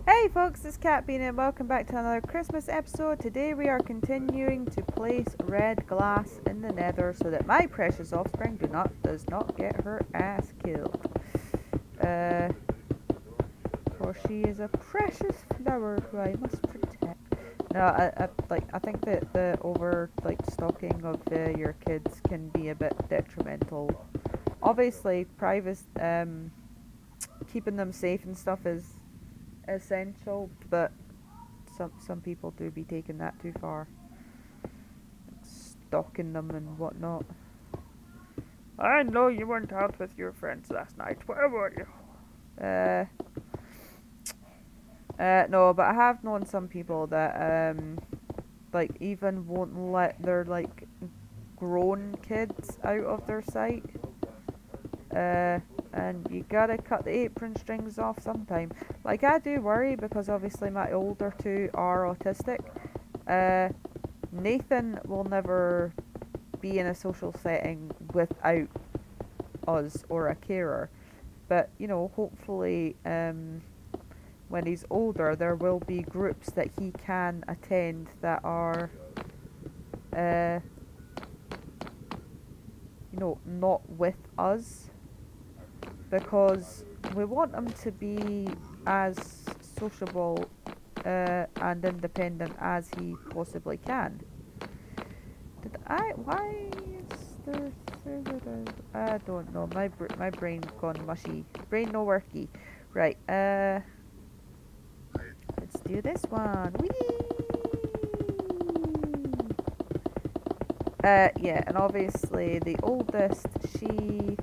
Hey folks, it's Kat.Beanie and welcome back to another Christmas episode. Today we are continuing to place red glass in the nether so that my precious offspring does not get her ass killed. For she is a precious flower who I must protect. No, I think that the stalking of your kids can be a bit detrimental. Obviously, keeping them safe and stuff is essential, but some people do be taking that too far, stalking them and whatnot. I know you weren't out with your friends last night. Where were you? No, but I have known some people that even won't let their grown kids out of their sight. And you gotta cut the apron strings off sometime. Like, I do worry because obviously my older two are autistic. Nathan will never be in a social setting without us or a carer. But, hopefully, when he's older, there will be groups that he can attend that are, uh, not with us. Because we want him to be as sociable and independent as he possibly can. Why is there server? I don't know. My brain's gone mushy. Brain no worky. Right. Let's do this one. Whee! Yeah, and obviously the oldest, she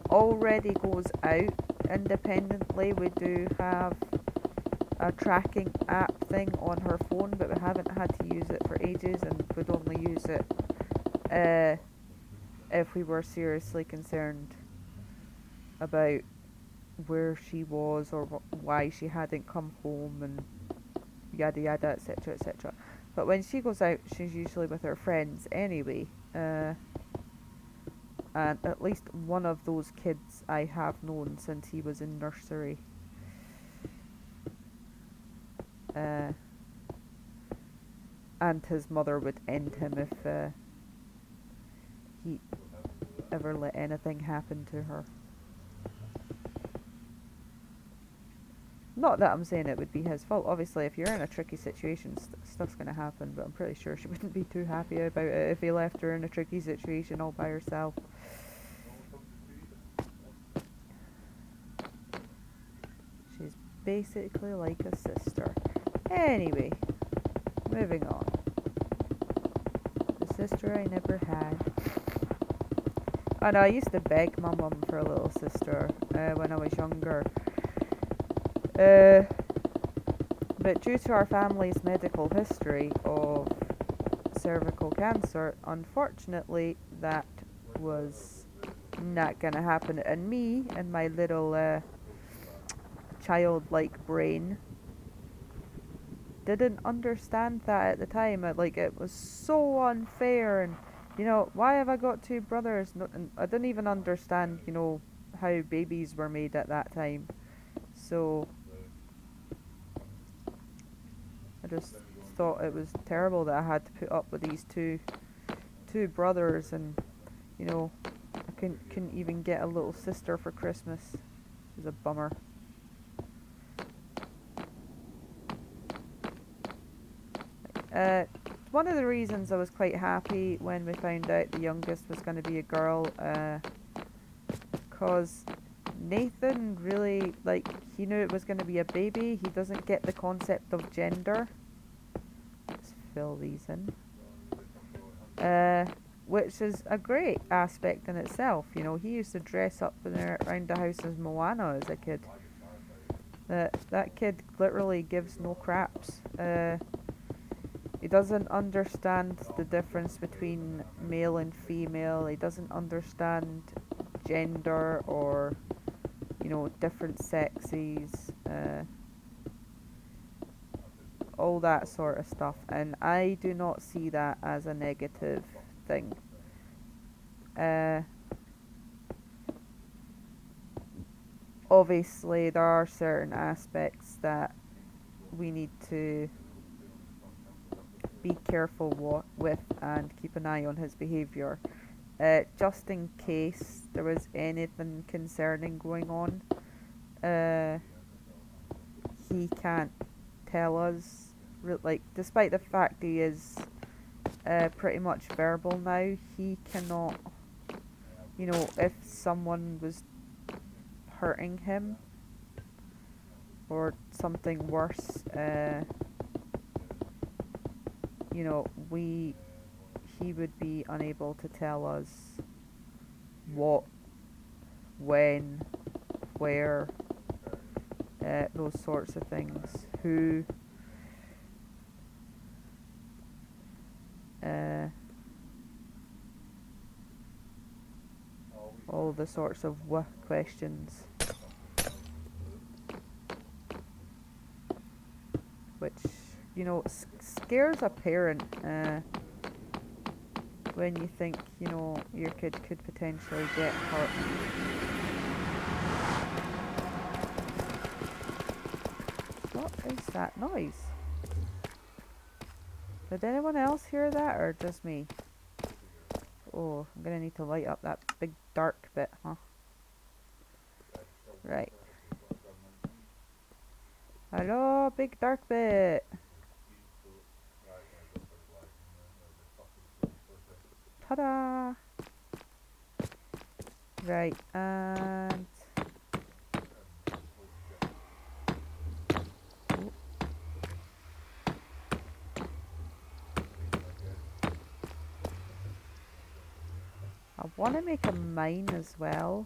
already goes out independently. We do have a tracking app thing on her phone, but we haven't had to use it for ages, and we'd only use it if we were seriously concerned about where she was or why she hadn't come home and yada yada, etc., etc. But when she goes out, she's usually with her friends anyway. And at least one of those kids I have known since he was in nursery. And his mother would end him if he ever let anything happen to her. Not that I'm saying it would be his fault. Obviously, if you're in a tricky situation, stuff's going to happen, but I'm pretty sure she wouldn't be too happy about it if he left her in a tricky situation all by herself. She's basically like a sister. Anyway, moving on. The sister I never had. I know, I used to beg my mum for a little sister when I was younger. But due to our family's medical history of cervical cancer, unfortunately, that was not gonna happen. And me and my little childlike brain didn't understand that at the time. It was so unfair, and why have I got two brothers? No, and I didn't even understand, how babies were made at that time. So I just thought it was terrible that I had to put up with these two brothers, and I couldn't even get a little sister for Christmas. It was a bummer. One of the reasons I was quite happy when we found out the youngest was going to be a girl, because Nathan really, he knew it was going to be a baby. He doesn't get the concept of gender. Let's fill these in. Which is a great aspect in itself. He used to dress up around the house as Moana as a kid. That kid literally gives no craps. He doesn't understand the difference between male and female. He doesn't understand gender or, different sexes. All that sort of stuff. And I do not see that as a negative thing. obviously there are certain aspects that we need to be careful with and keep an eye on his behaviour. Just in case there was anything concerning going on, uh, he can't tell us. Like, despite the fact he is pretty much verbal now, he cannot, if someone was hurting him or something worse, you know, we he would be unable to tell us what, when, where, those sorts of things, who, all the sorts of questions, which, scares a parent, when you think, your kid could potentially get hurt. What is that noise? Did anyone else hear that, or just me? Oh, I'm gonna need to light up that big dark bit, huh? Right. Hello, big dark bit. Ta-da! Right, and... I want to make a mine as well.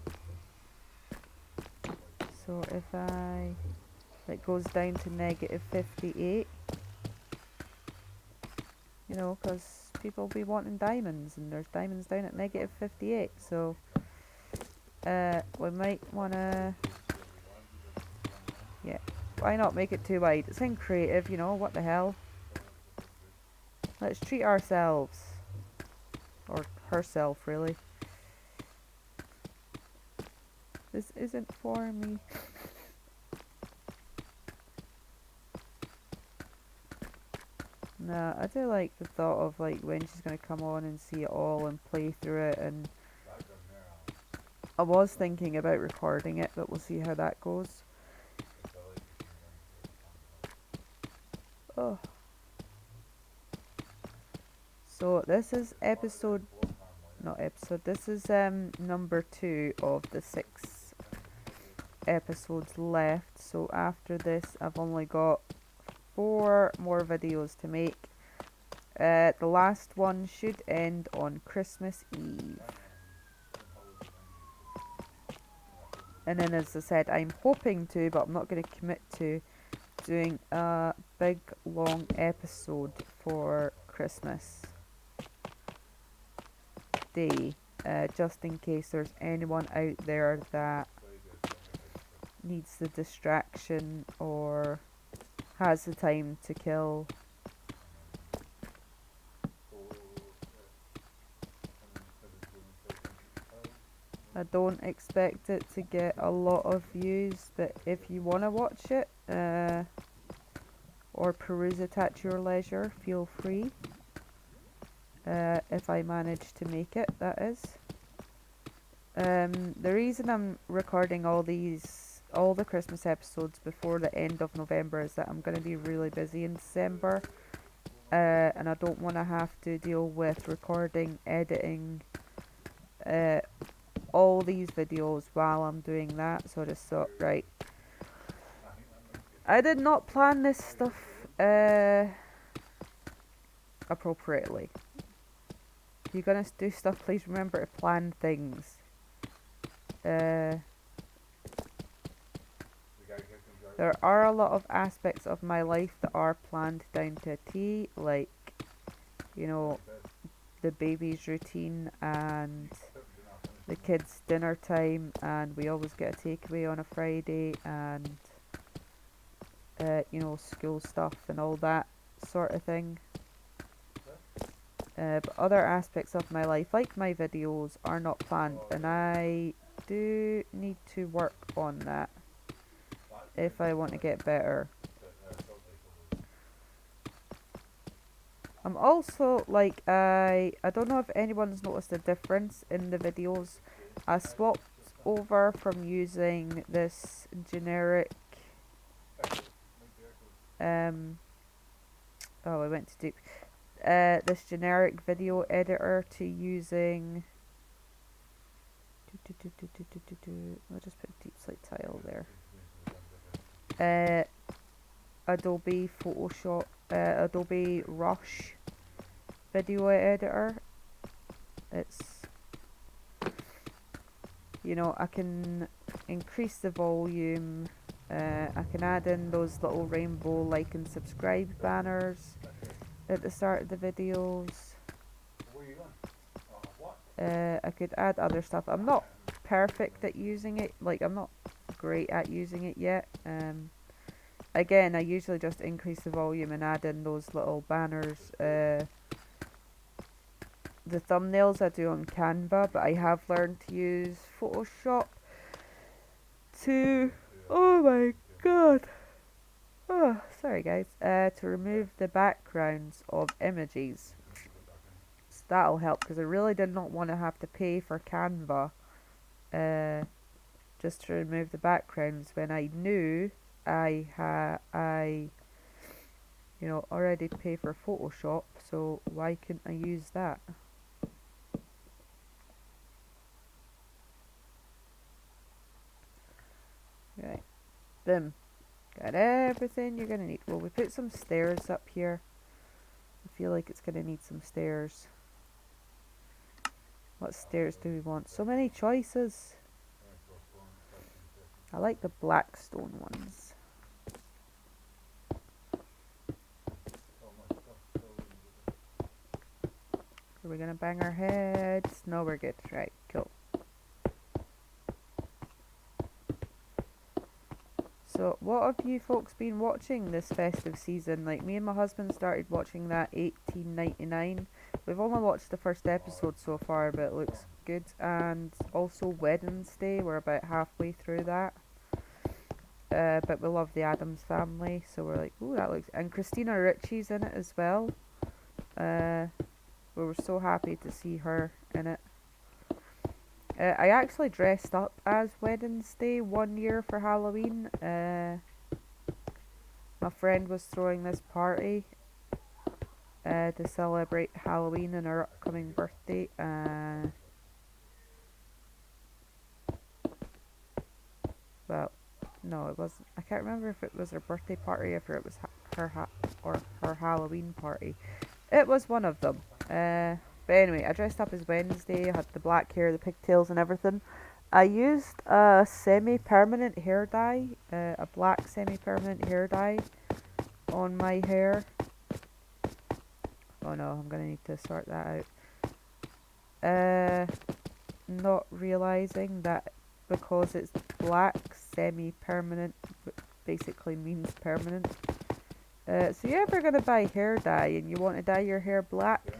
So if it goes down to negative 58, because people be wanting diamonds, and there's diamonds down at negative 58, so we might want to, yeah, why not make it too wide? It's in creative, what the hell. Let's treat ourselves, or herself, really. This isn't for me. Nah, I do like the thought of when she's gonna come on and see it all and play through it, and I was thinking about recording it, but we'll see how that goes. Oh. So this is this is number 2 of the 6 episodes left. So after this I've only got 4 more videos to make. The last one should end on Christmas Eve. And then, as I said, I'm hoping to, but I'm not going to commit to, doing a big long episode for Christmas Day, just in case there's anyone out there that needs the distraction or has the time to kill. I don't expect it to get a lot of views, but if you want to watch it or peruse it at your leisure, feel free. If I manage to make it, that is. The reason I'm recording all the Christmas episodes before the end of November is that I'm going to be really busy in December, and I don't want to have to deal with recording, editing, all these videos while I'm doing that. So I just thought, right, I did not plan this stuff appropriately. If you're gonna do stuff, please remember to plan things. There are a lot of aspects of my life that are planned down to a T, like, the baby's routine and the kids' dinner time, and we always get a takeaway on a Friday, and school stuff and all that sort of thing. But other aspects of my life, like my videos, are not planned, and I do need to work on that. if I want to get better. I'm also like I don't know if anyone's noticed a difference in the videos. I swapped over from using this generic oh, I went to deep this generic video editor to using I'll just put deep slate tile there. Adobe Photoshop, Adobe Rush video editor. It's, you know, I can increase the volume, I can add in those little rainbow like and subscribe banners at the start of the videos. I could add other stuff. I'm not perfect at using it, like I'm not great at using it yet. Again, I usually just increase the volume and add in those little banners. The thumbnails I do on Canva, but I have learned to use Photoshop to, oh my god, oh sorry guys, to remove the backgrounds of images. So that'll help, because I really did not want to have to pay for Canva just to remove the backgrounds when I knew I you know, already pay for Photoshop, so why couldn't I use that? Right, boom, got everything you're gonna need. Well, we put some stairs up here. I feel like it's gonna need some stairs. What stairs do we want? So many choices. I like the black stone ones. Are we gonna bang our heads? No, we're good. Right, cool. So, what have you folks been watching this festive season? Like, me and my husband started watching that 1899. We've only watched the first episode so far, but it looks good. And also Wednesday, we're about halfway through that. But we love the Addams Family, so we're like, ooh, that looks... And Christina Ricci's in it as well. We were so happy to see her in it. I actually dressed up as Wednesday one year for Halloween. My friend was throwing this party to celebrate Halloween and her upcoming birthday. Well, no, it wasn't. I can't remember if it was her birthday party or if it was her Halloween party. It was one of them. But anyway, I dressed up as Wednesday. I had the black hair, the pigtails and everything. I used a semi-permanent hair dye, a black semi-permanent hair dye on my hair. Oh no, I'm gonna need to sort that out. Not realising that because it's black, semi-permanent basically means permanent. So you're ever gonna buy hair dye and you want to dye your hair black? Yeah.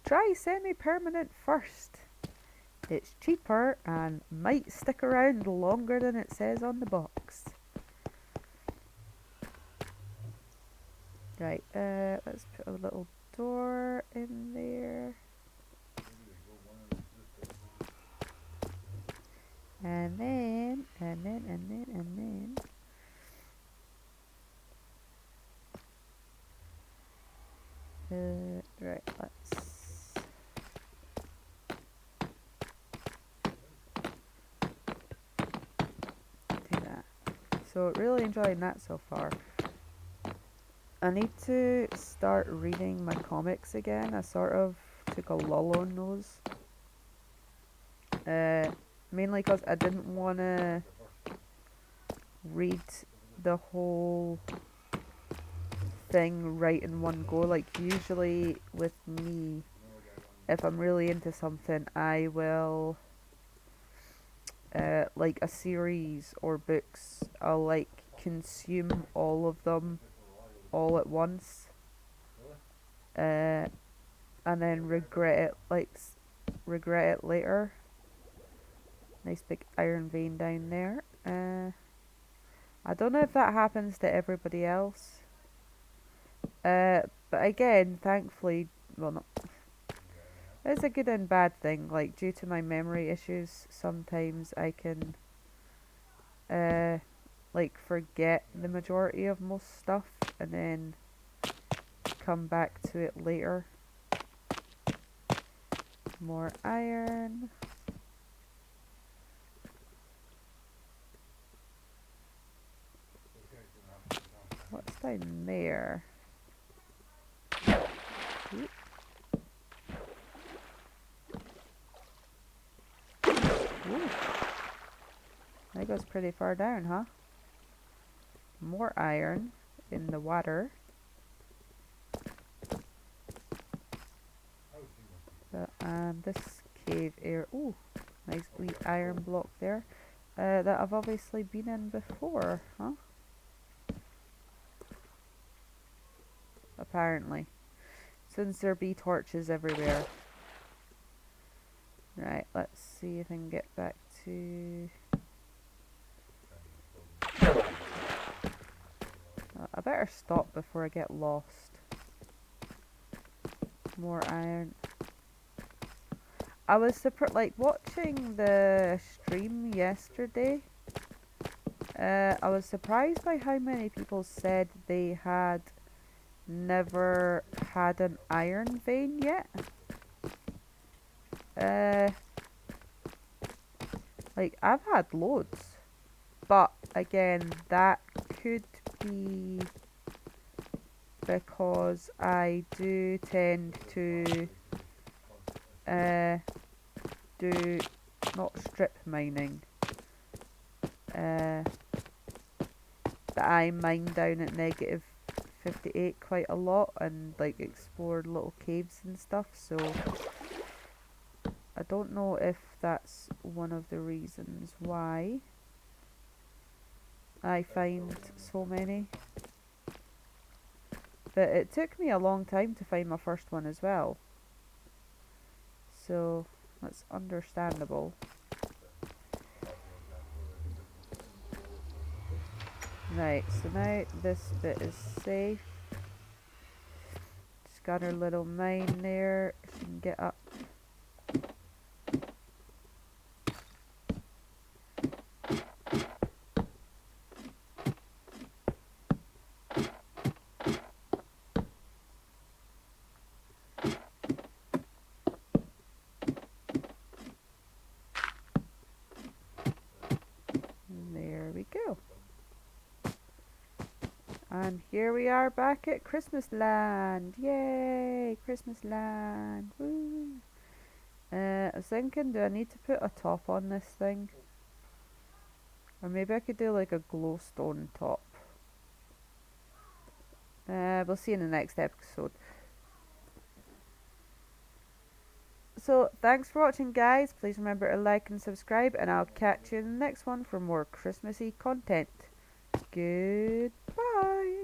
Try semi-permanent first. It's cheaper and might stick around longer than it says on the box. Right, let's put a little door in there. And then. Right, let's do that. So, really enjoying that so far. I need to start reading my comics again. I sort of took a lull on those. Mainly because I didn't want to read the whole thing right in one go. Like, usually with me, if I'm really into something, I will like a series or books, I'll like consume all of them all at once, and then regret it later. Nice big iron vein down there. I don't know if that happens to everybody else. But again, thankfully, well, not. It's a good and bad thing. Like, due to my memory issues, sometimes I can, uh, like, forget the majority of most stuff and then come back to it later. More iron. What's down there? Oop. Ooh. That goes pretty far down, huh? More iron in the water. And this cave area. Ooh, nice wee iron block there. That I've obviously been in before, huh? Apparently. Since there be torches everywhere. Right, let's see if I can get back to... I better stop before I get lost. More iron. I was like watching the stream yesterday. I was surprised by how many people said they had never had an iron vein yet. Like, I've had loads, but again, that could be because I do tend to do not strip mining. But I mine down at negative 58 quite a lot and like explored little caves and stuff, so I don't know if that's one of the reasons why I find so many. But it took me a long time to find my first one as well, so that's understandable. Right, so now this bit is safe. Just got her little mine there. She can get up. There we go. And here we are back at Christmas Land. Yay! Christmas Land. Woo! I was thinking, do I need to put a top on this thing? Or maybe I could do like a glowstone top. We'll see in the next episode. So, thanks for watching, guys. Please remember to like and subscribe, and I'll catch you in the next one for more Christmassy content. Goodbye.